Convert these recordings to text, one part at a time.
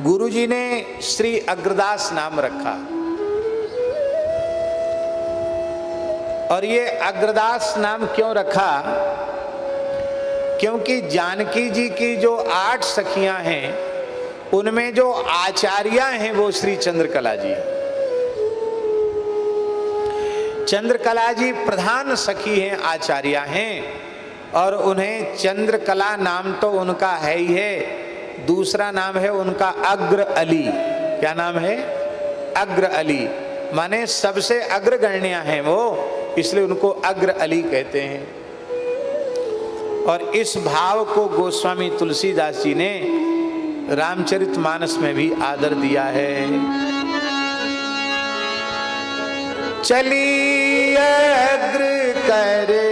गुरुजी ने श्री अग्रदास नाम रखा। और ये अग्रदास नाम क्यों रखा? क्योंकि जानकी जी की जो 8 सखियां हैं, उनमें जो आचार्या हैं वो श्री चंद्रकला जी। चंद्रकला जी प्रधान सखी हैं, आचार्या हैं, और उन्हें चंद्रकला नाम तो उनका है ही है, दूसरा नाम है उनका अग्र अली। क्या नाम है? अग्र अली, माने सबसे अग्रगण्य हैं वो, इसलिए उनको अग्र अली कहते हैं। और इस भाव को गोस्वामी तुलसीदास जी ने रामचरितमानस में भी आदर दिया है। चली अग्र करे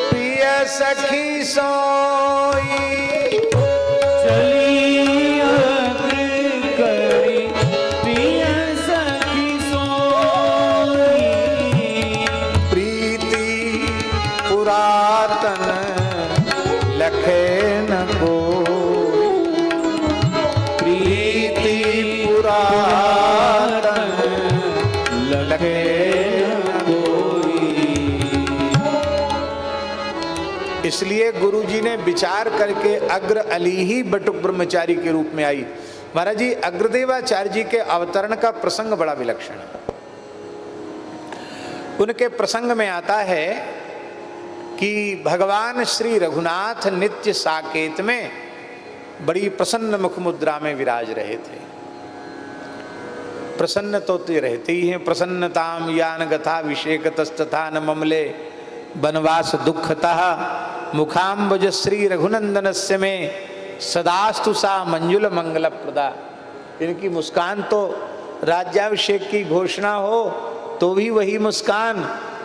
प्रिय सखी सोई, चली अग्र करे प्रिय सखी सोई, प्रीति पुरातन लखे न कोई, प्रीति पुरातन लखे न कोई। इसलिए गुरुजी ने विचार करके अग्र अली ही बटुक ब्रह्मचारी के रूप में आई। महाराज जी, अग्रदेवाचार्य जी के अवतरण का प्रसंग बड़ा विलक्षण है। उनके प्रसंग में आता है कि भगवान श्री रघुनाथ नित्य साकेत में बड़ी प्रसन्न मुख मुद्रा में विराज रहे थे। प्रसन्न तो रहते ही हैं, प्रसन्नताम यान गथा विषेकतस्तथा न ममले बनवास दुखतः मुखाम्बुज श्री रघुनंदनस्य में सदास्तु सा मंजुल मंगल प्रदा। इनकी मुस्कान तो राज्याभिषेक की घोषणा हो तो भी वही मुस्कान,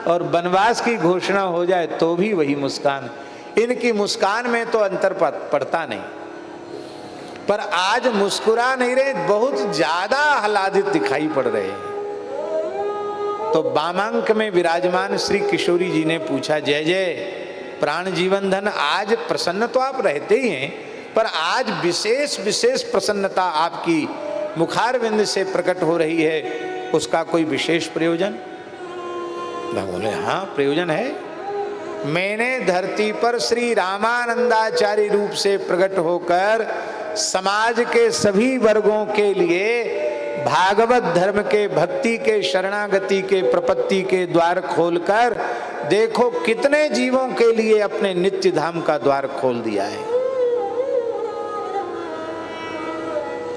और वनवास की घोषणा हो जाए तो भी वही मुस्कान। इनकी मुस्कान में तो अंतर पड़ता नहीं, पर आज मुस्कुरा नहीं रहे, बहुत ज्यादा आह्लादित दिखाई पड़ रहे हैं। तो वामांक में विराजमान श्री किशोरी जी ने पूछा, जय जय प्राण जीवन धन, आज प्रसन्न तो आप रहते ही हैं, पर आज विशेष विशेष प्रसन्नता आपकी मुखारविंद से प्रकट हो रही है, उसका कोई विशेष प्रयोजन? बोले हाँ प्रयोजन है। मैंने धरती पर श्री रामानंदाचार्य रूप से प्रकट होकर समाज के सभी वर्गों के लिए भागवत धर्म के, भक्ति के, शरणागति के, प्रपत्ति के द्वार खोलकर देखो कितने जीवों के लिए अपने नित्य धाम का द्वार खोल दिया है।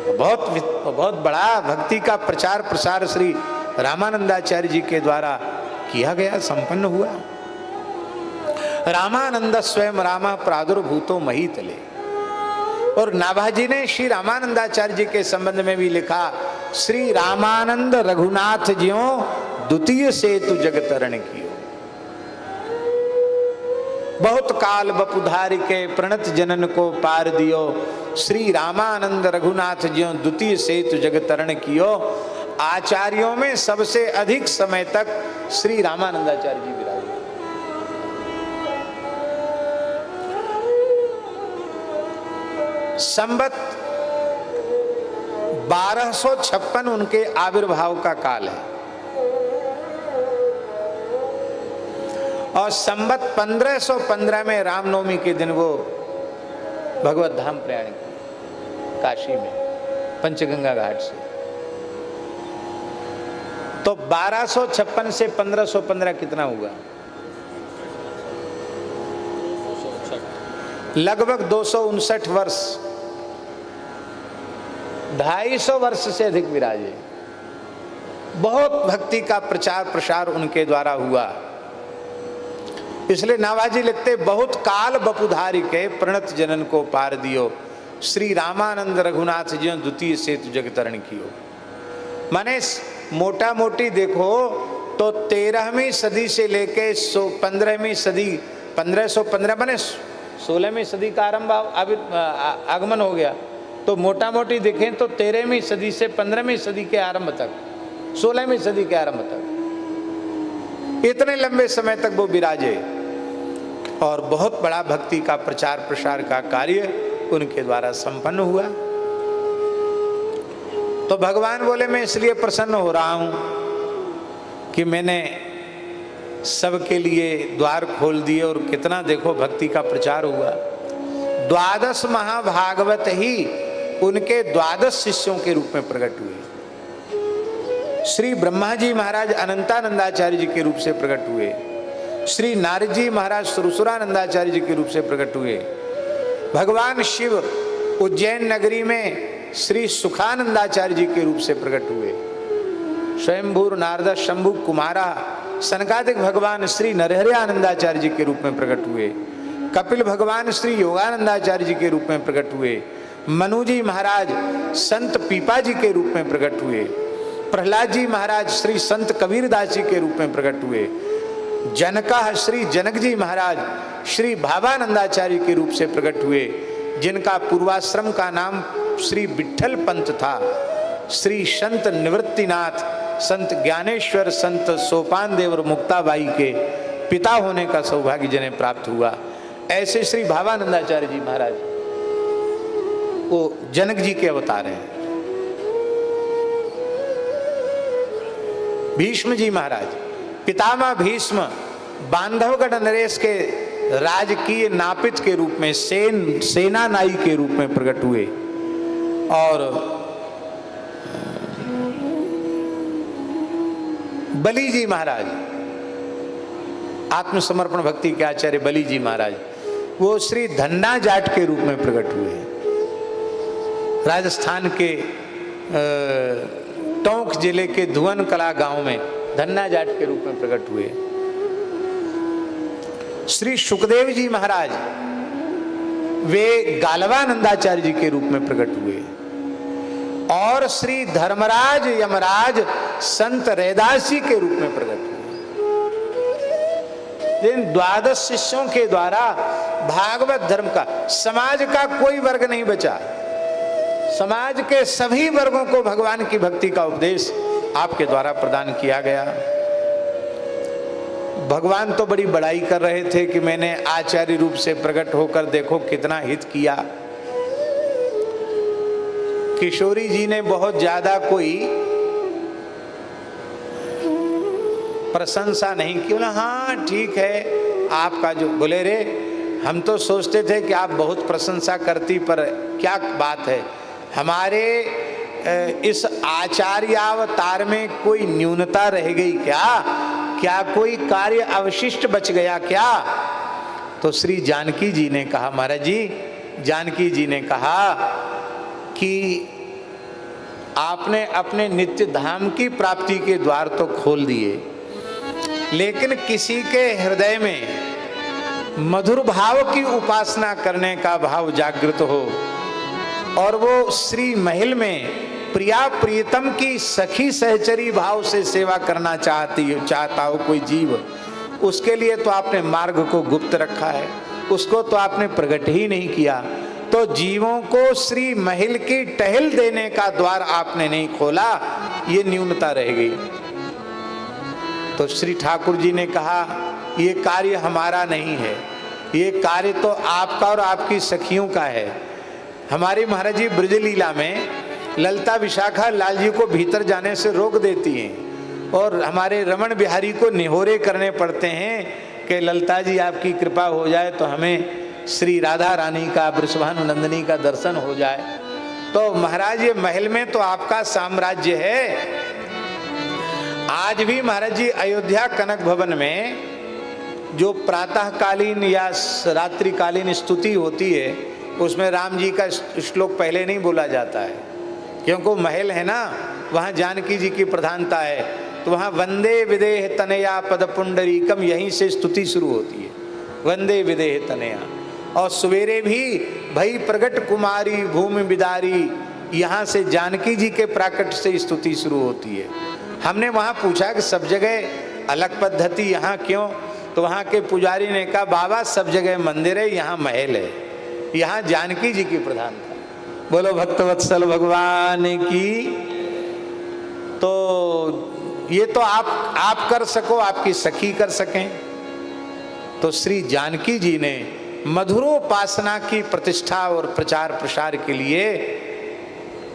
बहुत बड़ा भक्ति का प्रचार प्रसार श्री रामानंदाचार्य जी के द्वारा किया गया, संपन्न हुआ। रामानंद स्वयं रामा प्रादुर्भूतो महीतले। और नाभाजी ने श्री रामानंदाचार्य जी के संबंध में भी लिखा, श्री रामानंद रघुनाथ ज्यों द्वितीय सेतु जगतरण कियो, बहुत काल बपुधारी के प्रणत जनन को पार दियो, श्री रामानंद रघुनाथ ज्यों द्वितीय सेतु जगतरण कियो। आचार्यों में सबसे अधिक समय तक श्री रामानंदाचार्य जी विराजे। संवत 1256 उनके आविर्भाव का काल है, और संवत 1515 में रामनवमी के दिन वो भगवत धाम प्रयाण किए काशी में पंचगंगा घाट से। तो 1256 से 1515 कितना हुआ? लगभग 259 वर्ष, 250 वर्ष से अधिक विराजे। बहुत भक्ति का प्रचार प्रसार उनके द्वारा हुआ। इसलिए नाभाजी लिखते, बहुत काल बपुधारी के प्रणत जनन को पार दियो, श्री रामानंद रघुनाथ जी द्वितीय सेतु जगतरण कियो। माने मोटा मोटी देखो तो 13वीं सदी से लेके 15वीं सदी, 1515 माने 16वीं सदी का आगमन हो गया। तो मोटा मोटी देखें तो 13वीं सदी से 15वीं सदी के आरंभ तक, 16वीं सदी के आरंभ तक, इतने लंबे समय तक वो विराजे। और बहुत बड़ा भक्ति का प्रचार प्रसार का कार्य उनके द्वारा संपन्न हुआ। तो भगवान बोले मैं इसलिए प्रसन्न हो रहा हूं कि मैंने सबके लिए द्वार खोल दिए और कितना देखो भक्ति का प्रचार हुआ। 12 महाभागवत ही उनके 12 शिष्यों के रूप में प्रकट हुए। श्री ब्रह्मा जी महाराज अनंतानंदाचार्य जी के रूप से प्रकट हुए, श्री नारद जी महाराज सुरसुरानंदाचार्य जी के रूप से प्रकट हुए, भगवान शिव उज्जैन नगरी में श्री सुखानंदाचार्य जी के रूप से प्रकट हुए, स्वयंभूर नारद शंभु कुमारा सनकादिक भगवान श्री नरहरि आनंदाचार्य जी के रूप में प्रकट हुए, कपिल भगवान श्री योगानंदाचार्य जी के रूप में प्रकट हुए, मनु जी महाराज संत पीपा जी के रूप में प्रकट हुए, प्रहलाद जी महाराज श्री संत कबीरदास जी के रूप में प्रकट हुए, जनका श्री जनक जी महाराज श्री भावानंदाचार्य के रूप से प्रकट हुए, जिनका पूर्वाश्रम का नाम श्री विठ्ठल पंथ था, श्री संत निवृत्तिनाथ, संत ज्ञानेश्वर, संत सोपान देव और मुक्ताबाई के पिता होने का सौभाग्य जिन्हें प्राप्त हुआ। ऐसे श्री भावानंदाचार्य जी महाराज वो जनक जी के अवतार हैं। भीष्म जी महाराज पितामह भीष्म बांधवगढ़ नरेश के राजकीय नापित के रूप में सेना नाई के रूप में प्रकट हुए और बलि जी महाराज आत्मसमर्पण भक्ति के आचार्य बलि जी महाराज वो श्री धन्ना जाट के रूप में प्रकट हुए। राजस्थान के टोंक जिले के धुवन कला गांव में धन्ना जाट के रूप में प्रकट हुए। श्री सुखदेव जी महाराज वे गालवानंदाचार्य जी के रूप में प्रकट हुए और श्री धर्मराज यमराज संत रैदास जी के रूप में प्रकट हुए। इन 12 शिष्यों के द्वारा भागवत धर्म का समाज का कोई वर्ग नहीं बचा। समाज के सभी वर्गों को भगवान की भक्ति का उपदेश आपके द्वारा प्रदान किया गया। भगवान तो बड़ी बड़ाई कर रहे थे कि मैंने आचार्य रूप से प्रकट होकर देखो कितना हित किया। किशोरी जी ने बहुत ज्यादा कोई प्रशंसा नहीं की। बोला हाँ ठीक है आपका जो बोले रे हम तो सोचते थे कि आप बहुत प्रशंसा करती, पर क्या बात है हमारे इस आचार्यावतार में कोई न्यूनता रह गई क्या कोई कार्य अवशिष्ट बच गया क्या? तो श्री जानकी जी ने कहा, महाराज जी जानकी जी ने कहा कि आपने अपने नित्य धाम की प्राप्ति के द्वार तो खोल दिए, लेकिन किसी के हृदय में मधुर भाव की उपासना करने का भाव जागृत हो और वो श्री महल में प्रिया प्रियतम की सखी सहचरी भाव से सेवा करना चाहता हो कोई जीव, उसके लिए तो आपने मार्ग को गुप्त रखा है, उसको तो आपने प्रकट ही नहीं किया। तो जीवों को श्री महल की टहल देने का द्वार आपने नहीं खोला, ये न्यूनता रह गई। तो श्री ठाकुर जी ने कहा ये कार्य हमारा नहीं है, ये कार्य तो आपका और आपकी सखियों का है। हमारी महाराज जी ब्रजलीला में ललता विशाखा लाल जी को भीतर जाने से रोक देती हैं और हमारे रमण बिहारी को निहोरे करने पड़ते हैं कि ललता जी आपकी कृपा हो जाए तो हमें श्री राधा रानी का वृषभानु नंदिनी का दर्शन हो जाए। तो महाराज ये महल में तो आपका साम्राज्य है। आज भी महाराज जी अयोध्या कनक भवन में जो प्रातःकालीन या रात्रिकालीन स्तुति होती है उसमें राम जी का श्लोक पहले नहीं बोला जाता है, क्योंकि महल है ना, वहाँ जानकी जी की प्रधानता है। तो वहाँ वंदे विदेह तनया पद पुंडरीकम यहीं से स्तुति शुरू होती है, वंदे विदेह तनया। और सवेरे भी भई प्रगट कुमारी भूमि बिदारी, यहाँ से जानकी जी के प्राकट से स्तुति शुरू होती है। हमने वहाँ पूछा कि सब जगह अलग पद्धति यहाँ क्यों? तो वहाँ के पुजारी ने कहा बाबा सब जगह मंदिर है, यहाँ महल है, यहाँ जानकी जी की प्रधानता। बोलो भक्तवत्सल भगवान की। तो ये तो आप कर सको, आपकी सखी कर सकें। तो श्री जानकी जी ने मधुरोपासना की प्रतिष्ठा और प्रचार प्रसार के लिए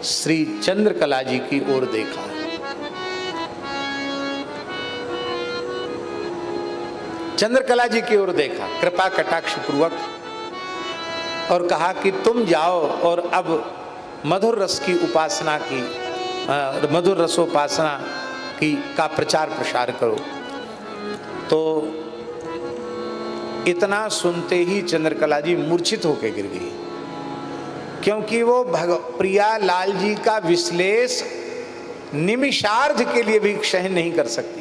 श्री चंद्रकला जी की ओर देखा। चंद्रकला जी की ओर देखा कृपा कटाक्ष पूर्वक और कहा कि तुम जाओ और अब मधुर रस की उपासना की, मधुर रसोपासना की का प्रचार प्रसार करो। तो इतना सुनते ही चंद्रकला जी मूर्छित होकर गिर गई, क्योंकि वो प्रिया लाल जी का विश्लेष निमिषार्ध के लिए भी सहन नहीं कर सकती।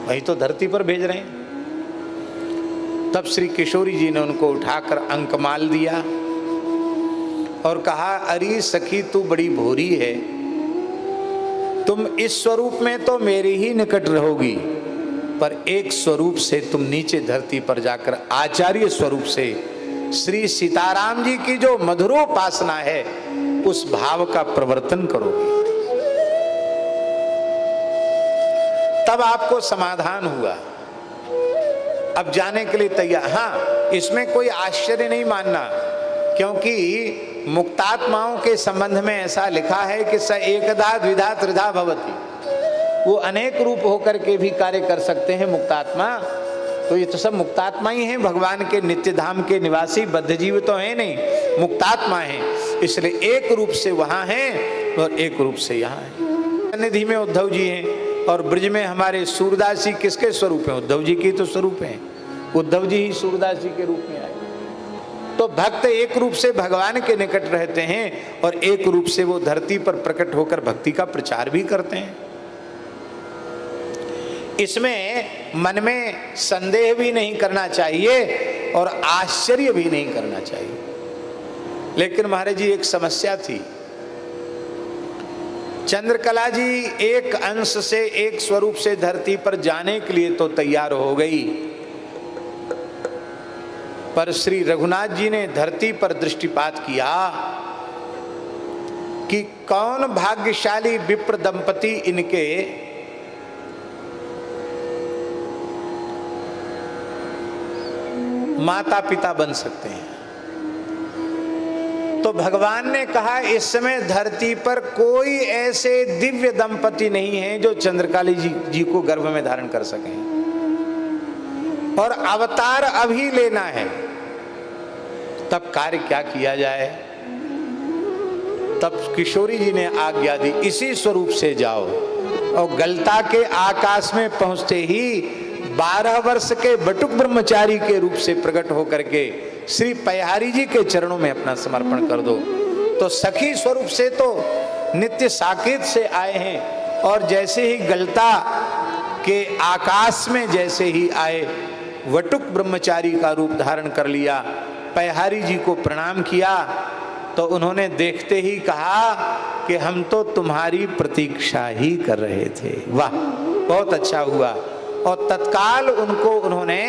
वही तो धरती पर भेज रहे हैं। तब श्री किशोरी जी ने उनको उठाकर अंकमाल दिया और कहा, अरे सखी तू बड़ी भोरी है, तुम इस स्वरूप में तो मेरे ही निकट रहोगी, पर एक स्वरूप से तुम नीचे धरती पर जाकर आचार्य स्वरूप से श्री सीताराम जी की जो मधुरोपासना है उस भाव का प्रवर्तन करोगी। तब आपको समाधान हुआ, अब जाने के लिए तैयार। हाँ, इसमें कोई आश्चर्य नहीं मानना, क्योंकि मुक्तात्माओं के संबंध में ऐसा लिखा है कि स एकधा द्विधा त्रिधा भवति, वो अनेक रूप होकर के भी कार्य कर सकते हैं मुक्तात्मा। तो ये तो सब मुक्तात्मा ही हैं, भगवान के नित्य धाम के निवासी, बद्ध जीव तो है नहीं, मुक्तात्मा हैं। इसलिए एक रूप से वहां हैं और एक रूप से यहाँ हैं। निधि में उद्धव जी हैं और ब्रज में हमारे सूरदास जी किसके स्वरूप हैं? उद्धव जी की तो स्वरूप हैं। उद्धव जी ही सूरदास जी के रूप में आए। तो भक्त एक रूप से भगवान के निकट रहते हैं और एक रूप से वो धरती पर प्रकट होकर भक्ति का प्रचार भी करते हैं। इसमें मन में संदेह भी नहीं करना चाहिए और आश्चर्य भी नहीं करना चाहिए। लेकिन महाराज जी एक समस्या थी, चंद्रकला जी एक अंश से एक स्वरूप से धरती पर जाने के लिए तो तैयार हो गई, पर श्री रघुनाथ जी ने धरती पर दृष्टिपात किया कि कौन भाग्यशाली विप्र दंपति इनके माता पिता बन सकते हैं। तो भगवान ने कहा, इस समय धरती पर कोई ऐसे दिव्य दंपति नहीं है जो चंद्रकाली जी को गर्भ में धारण कर सकें, और अवतार अभी लेना है। तब कार्य क्या किया जाए? तब किशोरी जी ने आज्ञा दी, इसी स्वरूप से जाओ। और गलता के आकाश में पहुंचते ही 12 वर्ष के बटुक ब्रह्मचारी के रूप से प्रकट होकर के श्री पयहारी जी के चरणों में अपना समर्पण कर दो। तो सखी स्वरूप से तो नित्य साकेत से आए हैं, और जैसे ही गलता के आकाश में जैसे ही आए, वटुक ब्रह्मचारी का रूप धारण कर लिया, पयहारी जी को प्रणाम किया, तो उन्होंने देखते ही कहा कि हम तो तुम्हारी प्रतीक्षा ही कर रहे थे। वाह, बहुत अच्छा हुआ। और तत्काल उन्होंने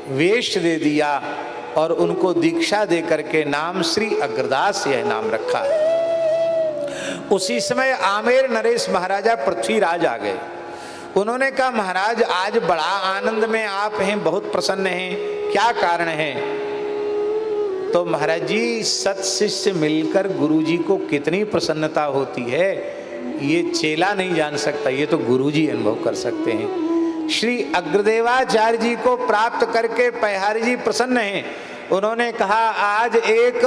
वेश दे दिया और उनको दीक्षा दे करके नाम श्री अग्रदास यह नाम रखा। उसी समय आमेर नरेश महाराजा पृथ्वीराज आ गए। उन्होंने कहा, महाराज आज बड़ा आनंद में आप हैं, बहुत प्रसन्न हैं, क्या कारण है? तो महाराज जी, सत शिष्य मिलकर गुरु जी को कितनी प्रसन्नता होती है ये चेला नहीं जान सकता, ये तो गुरु जी अनुभव कर सकते हैं। श्री अग्रदेवाचार्य जी को प्राप्त करके पयहारी जी प्रसन्न हैं। उन्होंने कहा, आज एक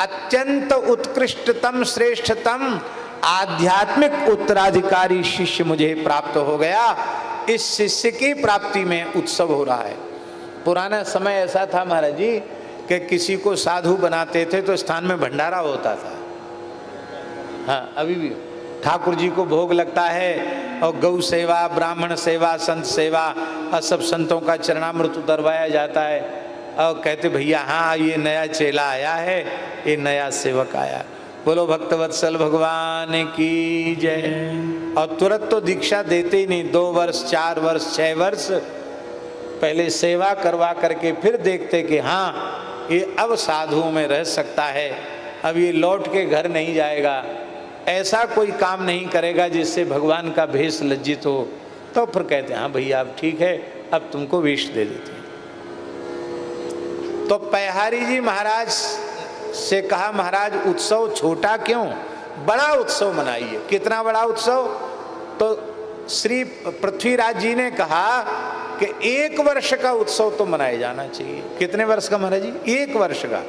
अत्यंत उत्कृष्टतम श्रेष्ठतम आध्यात्मिक उत्तराधिकारी शिष्य मुझे प्राप्त हो गया। इस शिष्य की प्राप्ति में उत्सव हो रहा है। पुराना समय ऐसा था महाराज जी कि किसी को साधु बनाते थे तो स्थान में भंडारा होता था। हाँ, अभी भी ठाकुर जी को भोग लगता है और गौ सेवा, ब्राह्मण सेवा, संत सेवा, और सब संतों का चरणामृत उतरवाया जाता है और कहते भैया हाँ ये नया चेला आया है, ये नया सेवक आया। बोलो भक्तवत्सल भगवान की जय। और तुरंत तो दीक्षा देते ही नहीं, 2 वर्ष, 4 वर्ष, 6 वर्ष पहले सेवा करवा करके फिर देखते कि हाँ ये अब साधुओं में रह सकता है, अब ये लौट के घर नहीं जाएगा, ऐसा कोई काम नहीं करेगा जिससे भगवान का भेष लज्जित हो। तो फिर कहते हैं हाँ भैया अब ठीक है, अब तुमको वेश दे देते हैं। तो पयहारी जी महाराज से कहा महाराज उत्सव छोटा क्यों, बड़ा उत्सव मनाइए। कितना बड़ा उत्सव? तो श्री पृथ्वीराज जी ने कहा कि 1 वर्ष का उत्सव तो मनाया जाना चाहिए। कितने वर्ष का महाराज जी? 1 वर्ष का।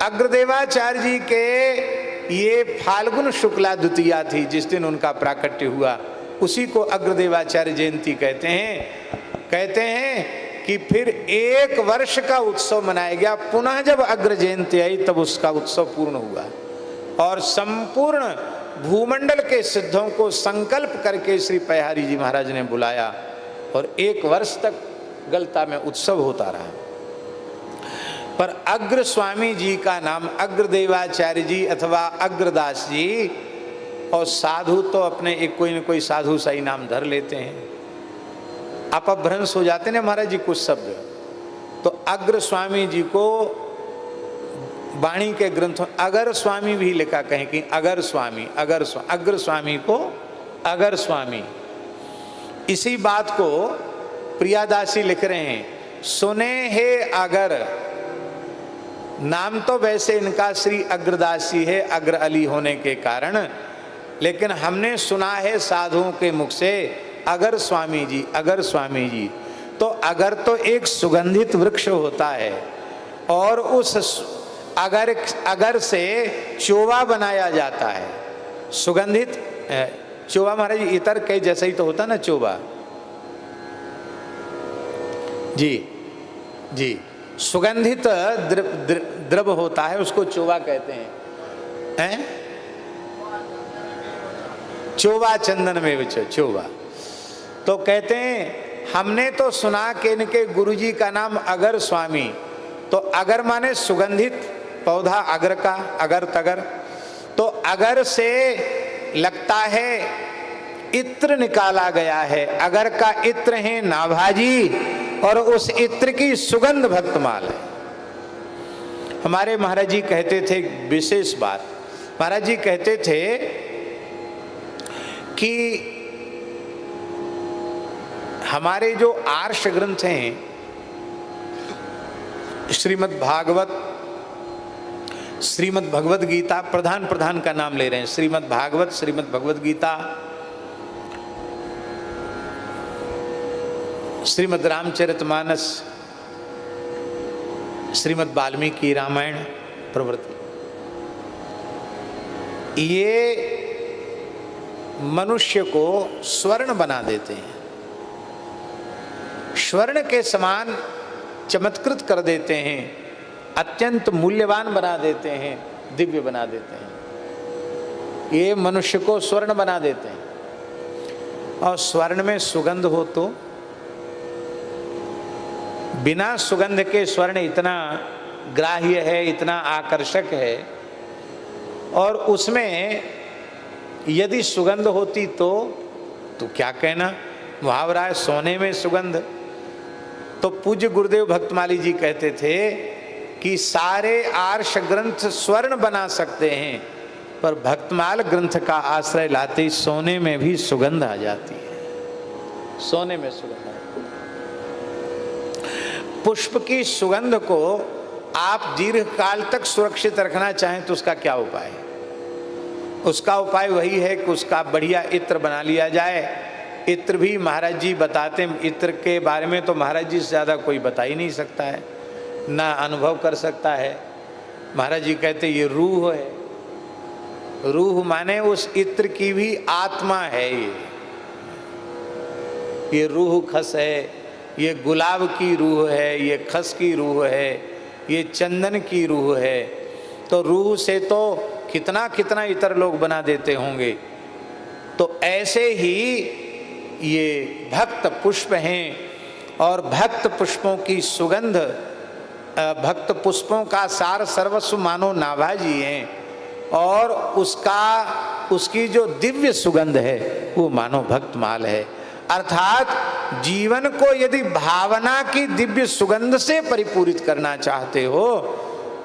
अग्रदेवाचार्य जी के ये फाल्गुन शुक्ला द्वितीया थी, जिस दिन उनका प्राकट्य हुआ, उसी को अग्रदेवाचार्य जयंती कहते हैं। कहते हैं कि फिर 1 वर्ष का उत्सव मनाया गया। पुनः जब अग्र जयंती आई तब उसका उत्सव पूर्ण हुआ और संपूर्ण भूमंडल के सिद्धों को संकल्प करके श्री पयहारी जी महाराज ने बुलाया और 1 वर्ष तक गलता में उत्सव होता रहा। पर अग्र स्वामी जी का नाम अग्रदेवाचार्य जी अथवा अग्रदास जी, और साधु तो अपने एक कोई न कोई साधु सही नाम धर लेते हैं, अपभ्रंश हो जाते हैं महाराज जी कुछ शब्द। तो अग्र स्वामी जी को वाणी के ग्रंथों अगर स्वामी भी लिखा, कहीं कि अगर स्वामी, अग्र स्वामी को अगर स्वामी। इसी बात को प्रियादासी लिख रहे हैं, सुने हे अगर। नाम तो वैसे इनका श्री अग्रदासी है, अग्र अली होने के कारण, लेकिन हमने सुना है साधुओं के मुख से अगर स्वामी जी, अगर स्वामी जी। तो अगर तो एक सुगंधित वृक्ष होता है और उस अगर से चोवा बनाया जाता है। सुगंधित चोवा महाराज इतर के जैसा ही तो होता ना चोवा जी जी। सुगंधित द्रव होता है, उसको चोवा कहते हैं। चोवा चंदन में विच चोवा। तो कहते हैं हमने तो सुना कि इनके गुरुजी का नाम अगर स्वामी। तो अगर माने सुगंधित पौधा, अगर का अगर तगर। तो अगर से लगता है इत्र निकाला गया है, अगर का इत्र है नाभाजी और उस इत्र की सुगंध भक्तमाल है। हमारे महाराज जी कहते थे विशेष बात, महाराज जी कहते थे कि हमारे जो आर्ष ग्रंथ हैं, श्रीमद् भागवत, श्रीमद् भगवद गीता, प्रधान का नाम ले रहे हैं, श्रीमद् भागवत, श्रीमद् भगवद गीता, श्रीमद् रामचरितमानस, श्रीमद् वाल्मीकि रामायण प्रवृत्ति, ये मनुष्य को स्वर्ण बना देते हैं, स्वर्ण के समान चमत्कृत कर देते हैं, अत्यंत मूल्यवान बना देते हैं, दिव्य बना देते हैं। ये मनुष्य को स्वर्ण बना देते हैं। और स्वर्ण में सुगंध हो तो, बिना सुगंध के स्वर्ण इतना ग्राह्य है, इतना आकर्षक है, और उसमें यदि सुगंध होती तो क्या कहना, मुहावरा है सोने में सुगंध। तो पूज्य गुरुदेव भक्तमाली जी कहते थे कि सारे आर्ष ग्रंथ स्वर्ण बना सकते हैं, पर भक्तमाल ग्रंथ का आश्रय लाते ही सोने में भी सुगंध आ जाती है, सोने में सुगंध आती है। पुष्प की सुगंध को आप दीर्घ काल तक सुरक्षित रखना चाहें तो उसका क्या उपाय है? उसका उपाय वही है कि उसका बढ़िया इत्र बना लिया जाए। इत्र भी महाराज जी बताते हैं, इत्र के बारे में तो महाराज जी से ज़्यादा कोई बता ही नहीं सकता है, ना अनुभव कर सकता है। महाराज जी कहते ये रूह है। रूह माने उस इत्र की भी आत्मा है। ये रूह खस है, ये गुलाब की रूह है, ये खस की रूह है, ये चंदन की रूह है। तो रूह से तो कितना कितना इतर लोग बना देते होंगे। तो ऐसे ही ये भक्त पुष्प हैं, और भक्त पुष्पों की सुगंध, भक्त पुष्पों का सार सर्वस्व मानो नाभाजी हैं, और उसकी जो दिव्य सुगंध है वो मानो भक्तमाल है। अर्थात जीवन को यदि भावना की दिव्य सुगंध से परिपूरित करना चाहते हो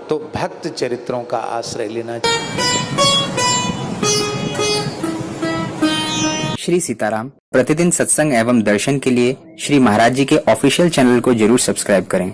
तो भक्त चरित्रों का आश्रय लेना चाहिए। श्री सीताराम प्रतिदिन सत्संग एवं दर्शन के लिए श्री महाराज जी के ऑफिशियल चैनल को जरूर सब्सक्राइब करें।